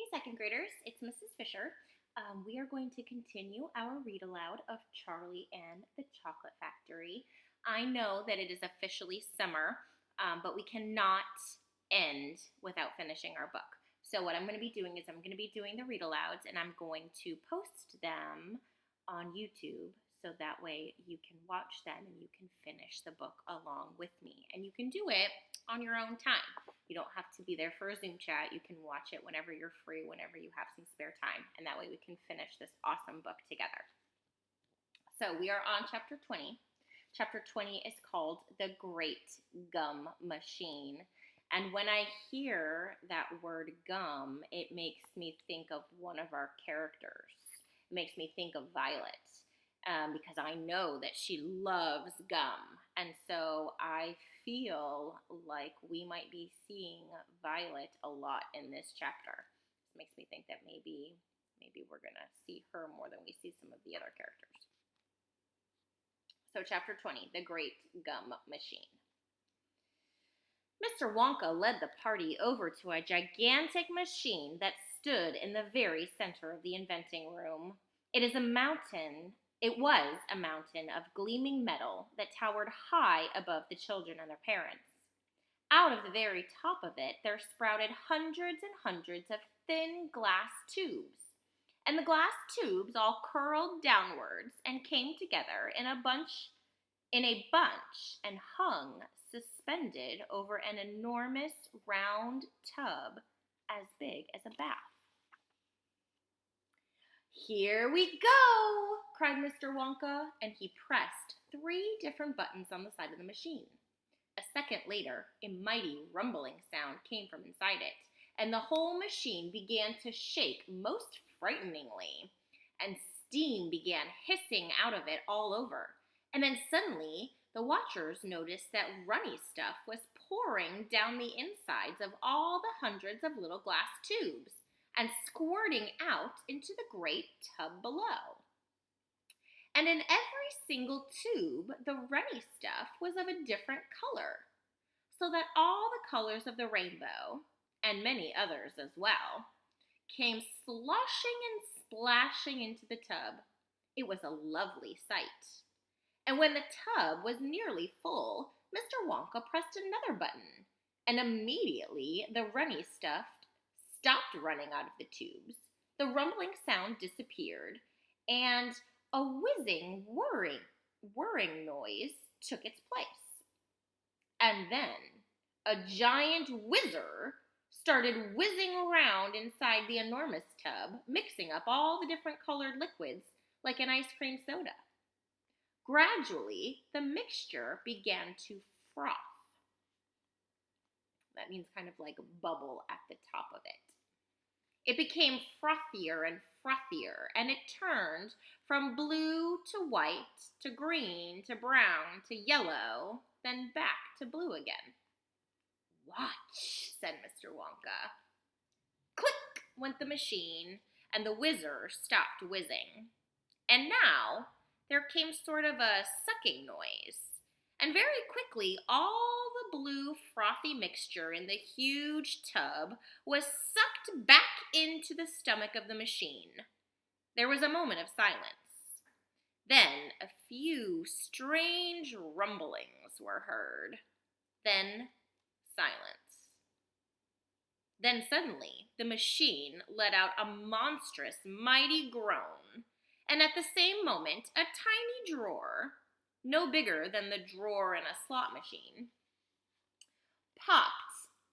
Hey, second graders, it's Mrs. Fisher. We are going to continue our read aloud of Charlie and the Chocolate Factory. I know that it is officially summer, but we cannot end without finishing our book. So, what I'm going to be doing is I'm going to be doing the read alouds and I'm going to post them on YouTube so that way you can watch them and you can finish the book along with me. And you can do it on your own time. You don't have to be there for a Zoom chat. You can watch it whenever you're free, whenever you have some spare time. And that way we can finish this awesome book together. So we are on chapter 20. Chapter 20 is called The Great Gum Machine. And when I hear that word gum, it makes me think of one of our characters. It makes me think of Violet. Because I know that she loves gum. And so I feel like we might be seeing Violet a lot in this chapter. This makes me think that maybe we're going to see her more than we see some of the other characters. So chapter 20, The Great Gum Machine. Mr. Wonka led the party over to a gigantic machine that stood in the very center of the inventing room. It was a mountain of gleaming metal that towered high above the children and their parents. Out of the very top of it, there sprouted hundreds and hundreds of thin glass tubes. And the glass tubes all curled downwards and came together in a bunch and hung suspended over an enormous round tub as big as a bath. "Here we go!" cried Mr. Wonka, and he pressed 3 different buttons on the side of the machine. A second later, a mighty rumbling sound came from inside it, and the whole machine began to shake most frighteningly, and steam began hissing out of it all over. And then suddenly, the watchers noticed that runny stuff was pouring down the insides of all the hundreds of little glass tubes and squirting out into the great tub below. And in every single tube, the runny stuff was of a different color, so that all the colors of the rainbow, and many others as well, came sloshing and splashing into the tub. It was a lovely sight. And when the tub was nearly full, Mr. Wonka pressed another button, and immediately the runny stuff stopped running out of the tubes, the rumbling sound disappeared, and a whizzing, whirring noise took its place. And then a giant whizzer started whizzing around inside the enormous tub, mixing up all the different colored liquids like an ice cream soda. Gradually, the mixture began to froth. That means kind of like bubble at the top of it. It became frothier and frothier, and it turned from blue to white to green to brown to yellow, then back to blue again. "Watch," said Mr. Wonka. Click went the machine, and the whizzer stopped whizzing. And now there came sort of a sucking noise. And very quickly, all the blue frothy mixture in the huge tub was sucked back into the stomach of the machine. There was a moment of silence. Then a few strange rumblings were heard. Then silence. Then suddenly, the machine let out a monstrous, mighty groan, and at the same moment, a tiny drawer, no bigger than the drawer in a slot machine, popped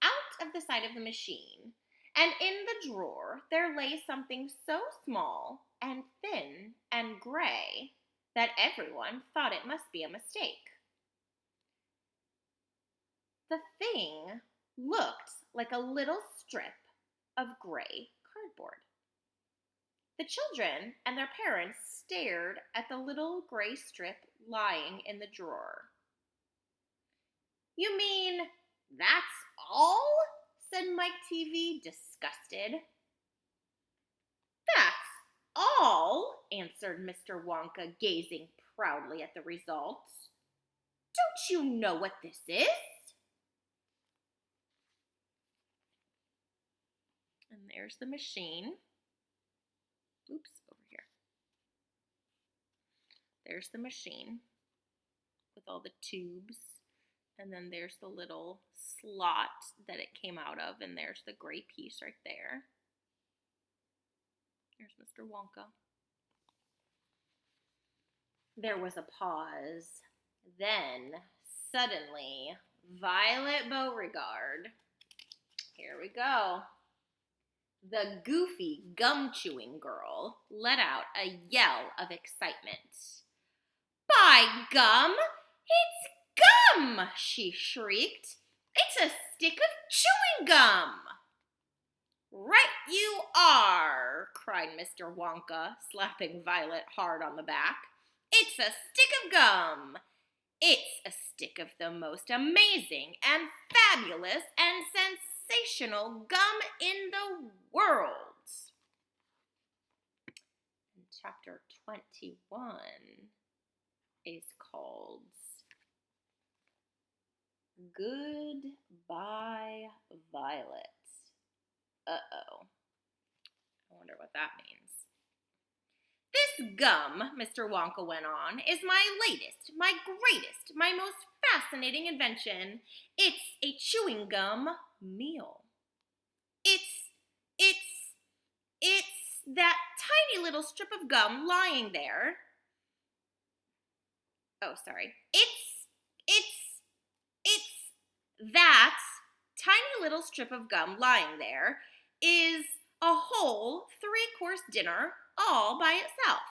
out of the side of the machine, and in the drawer there lay something so small and thin and gray that everyone thought it must be a mistake. The thing looked like a little strip of gray cardboard. The children and their parents stared at the little gray strip lying in the drawer. "You mean that's all?" said Mike TV, disgusted. "That's all?" answered Mr. Wonka, gazing proudly at the results. "Don't you know what this is?" there's the machine. Oops, over here. There's the machine with all the tubes. And then there's the little slot that it came out of, and there's the gray piece right there. Here's Mr. Wonka. There was a pause. Then, suddenly, Violet Beauregarde. Here we go. The goofy gum-chewing girl let out a yell of excitement. By gum, it's gum, she shrieked. It's a stick of chewing gum. Right you are, cried Mr. Wonka, slapping Violet hard on the back. It's a stick of gum. It's a stick of the most amazing and fabulous and sensational gum in the world. And chapter 21 is called Goodbye, Violet. Uh-oh. I wonder what that means. This gum, Mr. Wonka went on, is my latest, my greatest, my most fascinating invention. It's a chewing gum meal. It's that tiny little strip of gum lying there. Oh, sorry. It's that tiny little strip of gum lying there is a whole 3-course dinner all by itself.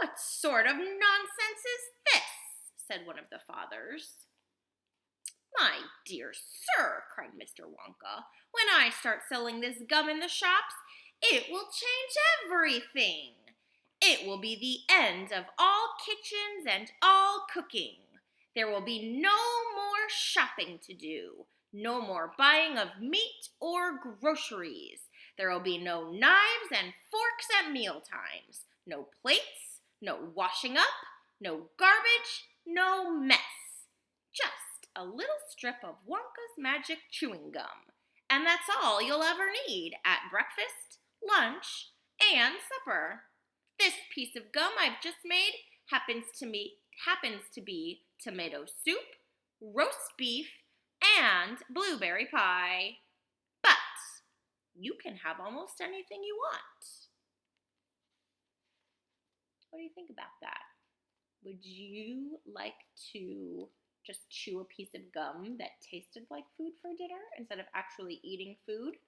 What sort of nonsense is this? Said one of the fathers. My dear sir, cried Mr. Wonka, when I start selling this gum in the shops, it will change everything. It will be the end of all kitchens and all cooking. There will be no more shopping to do, no more buying of meat or groceries. There will be no knives and forks at mealtimes, no plates, no washing up, no garbage, no mess. Just a little strip of Wonka's magic chewing gum. And that's all you'll ever need at breakfast, lunch, and supper. This piece of gum I've just made happens to be tomato soup, roast beef, and blueberry pie. But you can have almost anything you want. What do you think about that? Would you like to just chew a piece of gum that tasted like food for dinner instead of actually eating food?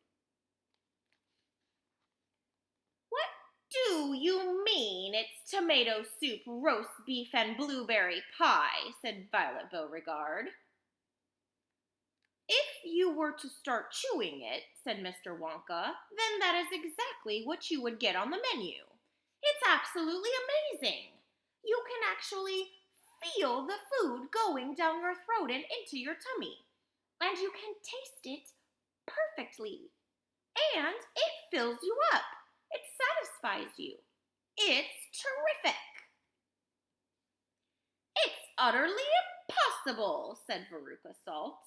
What do you mean it's tomato soup, roast beef, and blueberry pie? Said Violet Beauregarde. If you were to start chewing it, said Mr. Wonka, then that is exactly what you would get on the menu. It's absolutely amazing. You can actually feel the food going down your throat and into your tummy. And you can taste it perfectly. And it fills you up. It satisfies you. It's terrific. It's utterly impossible, said Veruca Salt.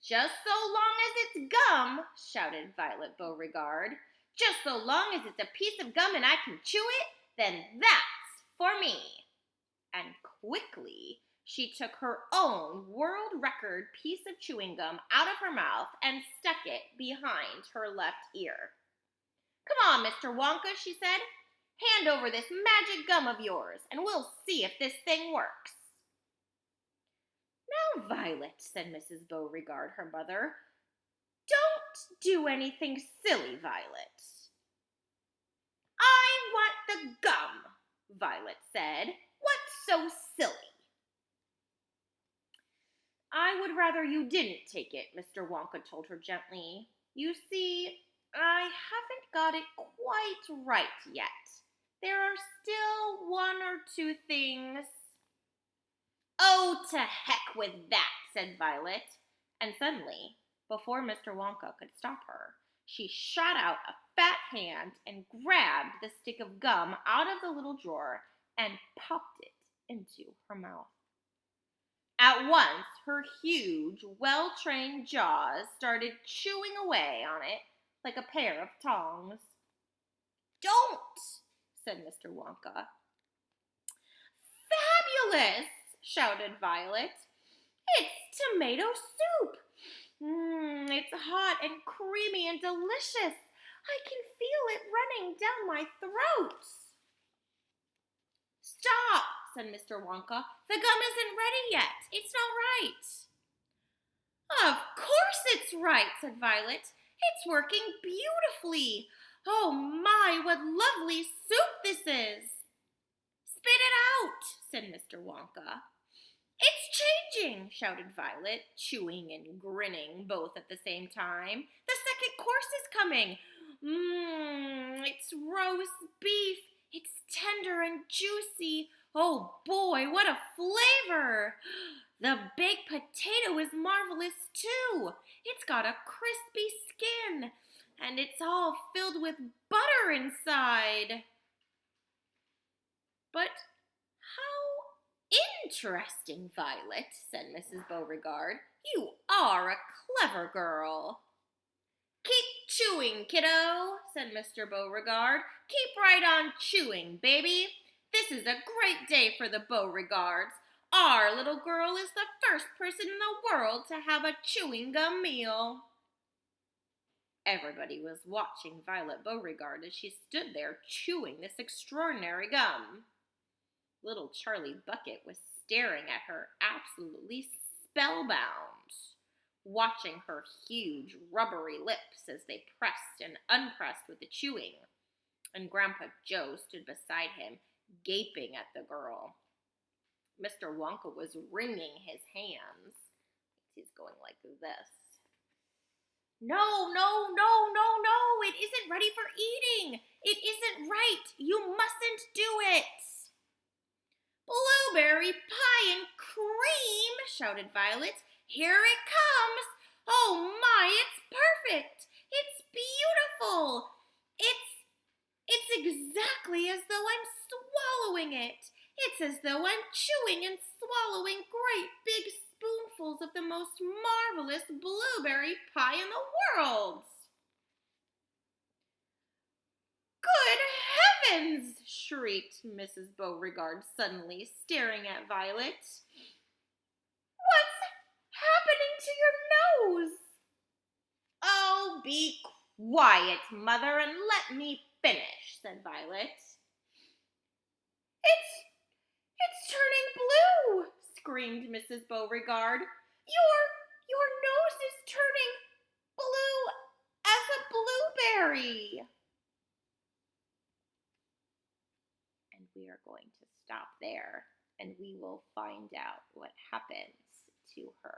Just so long as it's gum, shouted Violet Beauregarde. Just so long as it's a piece of gum and I can chew it, then that's for me. And quickly, she took her own world record piece of chewing gum out of her mouth and stuck it behind her left ear. Come on, Mr. Wonka, she said. Hand over this magic gum of yours, and we'll see if this thing works. Now, Violet, said Mrs. Beauregarde, her mother, don't do anything silly, Violet. I want the gum, Violet said. What's so silly? I would rather you didn't take it, Mr. Wonka told her gently. You see, I haven't got it quite right yet. There are still 1 or 2 things. Oh, to heck with that, said Violet. And suddenly, before Mr. Wonka could stop her, she shot out a fat hand and grabbed the stick of gum out of the little drawer and popped it into her mouth. At once, her huge, well-trained jaws started chewing away on it like a pair of tongs. "Don't!" said Mr. Wonka. "Fabulous!" shouted Violet. "It's tomato soup. It's hot and creamy and delicious. I can feel it running down my throat." "Stop," said Mr. Wonka. "The gum isn't ready yet. It's not right." "Of course it's right," said Violet. "It's working beautifully. Oh my, what lovely soup this is." "Spit it out," said Mr. Wonka. "It's changing," shouted Violet, chewing and grinning both at the same time. "The second course is coming. It's roast beef. It's tender and juicy. Oh boy, what a flavor! The baked potato is marvelous too. It's got a crispy skin, and it's all filled with butter inside." "But how interesting, Violet," said Mrs. Beauregard. "You are a clever girl." "Keep chewing, kiddo," said Mr. Beauregard. "Keep right on chewing, baby. This is a great day for the Beauregards. Our little girl is the first person in the world to have a chewing gum meal." Everybody was watching Violet Beauregard as she stood there chewing this extraordinary gum. Little Charlie Bucket was staring at her absolutely spellbound, watching her huge rubbery lips as they pressed and unpressed with the chewing, and Grandpa Joe stood beside him, gaping at the girl. Mr. Wonka was wringing his hands. He's going like this. "No, no, no, no, no, it isn't ready for eating. It isn't right. You mustn't do it." "Blueberry pie and cream," shouted Violet. "Here it comes. Oh my, it's perfect. It's beautiful. It's exactly as though I'm swallowing it. It's as though I'm chewing and swallowing great big spoonfuls of the most marvelous blueberry pie in the world." "Good heavens!" shrieked Mrs. Beauregard suddenly, staring at Violet. "What's happening to your nose?" "Oh, be quiet, Mother, and let me finish," said Violet. It's turning blue," screamed Mrs. Beauregard. Your nose is turning blue as a blueberry." And we are going to stop there, and we will find out what happens to her.